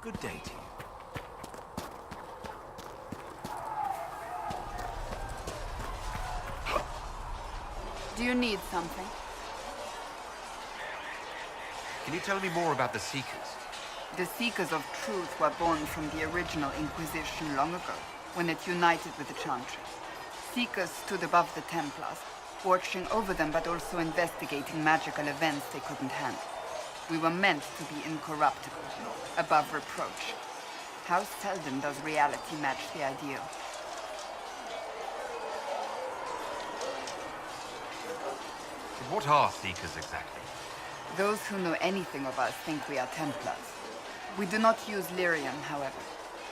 Good day to you. Do you need something? Can you tell me more about the Seekers? The Seekers of Truth were born from the original Inquisition long ago, when it united with the Chantry. Seekers stood above the Templars, watching over them but also investigating magical events they couldn't handle. We were meant to be incorruptible, above reproach. How seldom does reality match the ideal? But what are Seekers exactly? Those who know anything of us think we are Templars. We do not use lyrium, however.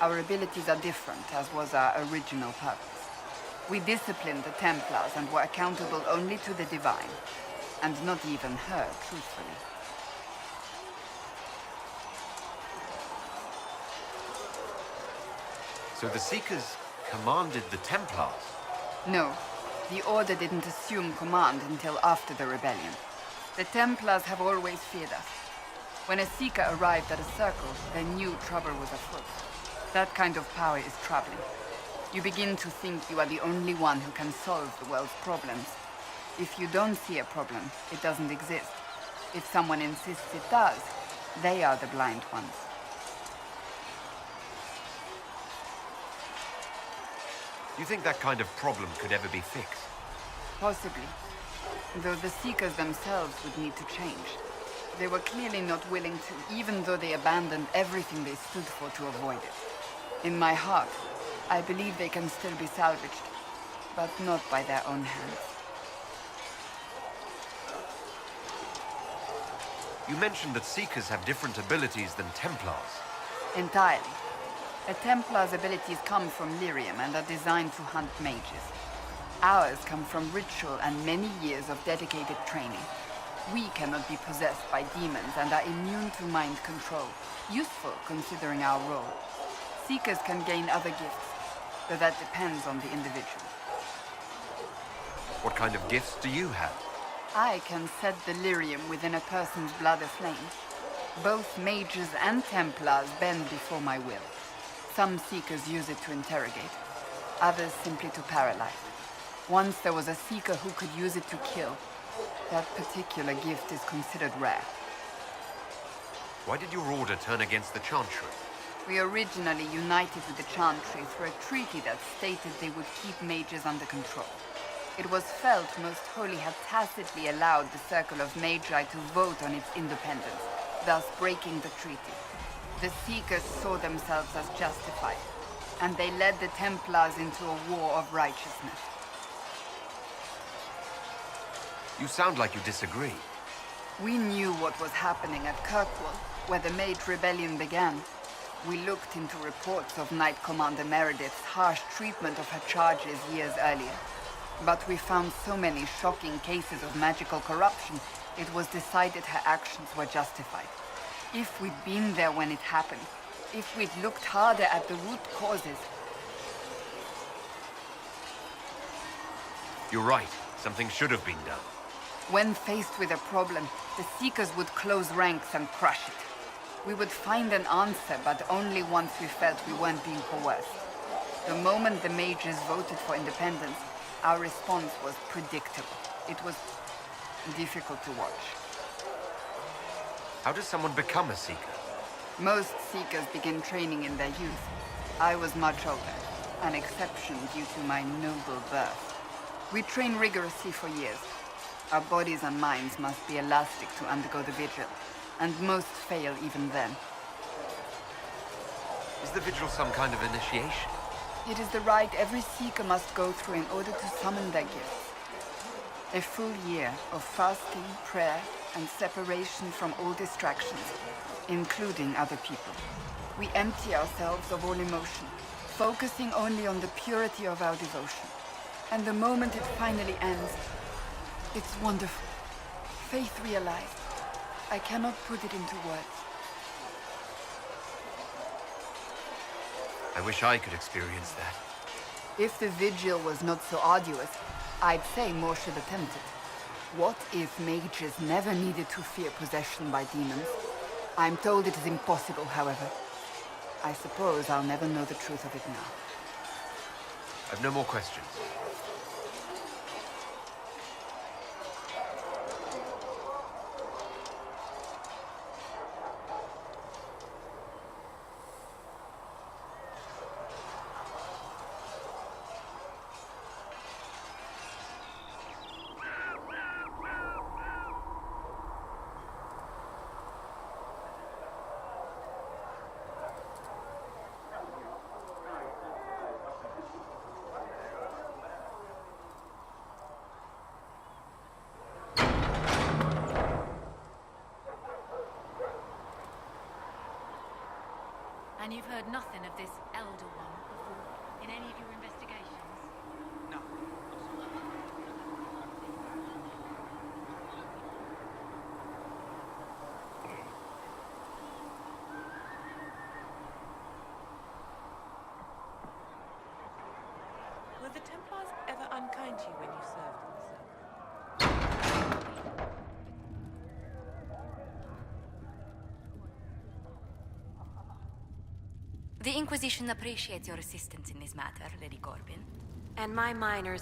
Our abilities are different, as was our original purpose. We disciplined the Templars and were accountable only to the Divine. And not even her, truthfully. So the Seekers commanded the Templars? No, the Order didn't assume command until after the rebellion. The Templars have always feared us. When a Seeker arrived at a circle, they knew trouble was afoot. That kind of power is troubling. You begin to think you are the only one who can solve the world's problems. If you don't see a problem, it doesn't exist. If someone insists it does, they are the blind ones. Do you think that kind of problem could ever be fixed? Possibly. Though the Seekers themselves would need to change. They were clearly not willing to, even though they abandoned everything they stood for to avoid it. In my heart, I believe they can still be salvaged, but not by their own hands. You mentioned that Seekers have different abilities than Templars. Entirely. A Templar's abilities come from lyrium and are designed to hunt mages. Ours come from ritual and many years of dedicated training. We cannot be possessed by demons and are immune to mind control, useful considering our role. Seekers can gain other gifts, though that depends on the individual. What kind of gifts do you have? I can set the lyrium within a person's blood aflame. Both mages and Templars bend before my will. Some Seekers use it to interrogate, others simply to paralyze. Once there was a Seeker who could use it to kill. That particular gift is considered rare. Why did your order turn against the Chantry? We originally united with the Chantry through a treaty that stated they would keep mages under control. It was felt Most Holy had tacitly allowed the Circle of Magi to vote on its independence, thus breaking the treaty. The Seekers saw themselves as justified, and they led the Templars into a war of righteousness. You sound like you disagree. We knew what was happening at Kirkwall, where the Mage Rebellion began. We looked into reports of Knight Commander Meredith's harsh treatment of her charges years earlier. But we found so many shocking cases of magical corruption, it was decided her actions were justified. If we'd been there when it happened, if we'd looked harder at the root causes... You're right. Something should have been done. When faced with a problem, the Seekers would close ranks and crush it. We would find an answer, but only once we felt we weren't being coerced. The moment the mages voted for independence, our response was predictable. It was difficult to watch. How does someone become a Seeker? Most Seekers begin training in their youth. I was much older, an exception due to my noble birth. We train rigorously for years. Our bodies and minds must be elastic to undergo the vigil, and most fail even then. Is the vigil some kind of initiation? It is the rite every Seeker must go through in order to summon their gifts. A full year of fasting, prayer, and separation from all distractions, including other people. We empty ourselves of all emotion, focusing only on the purity of our devotion. And the moment it finally ends, it's wonderful. Faith realized. I cannot put it into words. I wish I could experience that. If the vigil was not so arduous, I'd say more should attempt it. What if mages never needed to fear possession by demons? I'm told it is impossible, however. I suppose I'll never know the truth of it now. I've no more questions. And you've heard nothing of this Elder One before, in any of your investigations? No. Were the Templars ever unkind to you when you served in the circle? The Inquisition appreciates your assistance in this matter, Lady Corbin. And my miners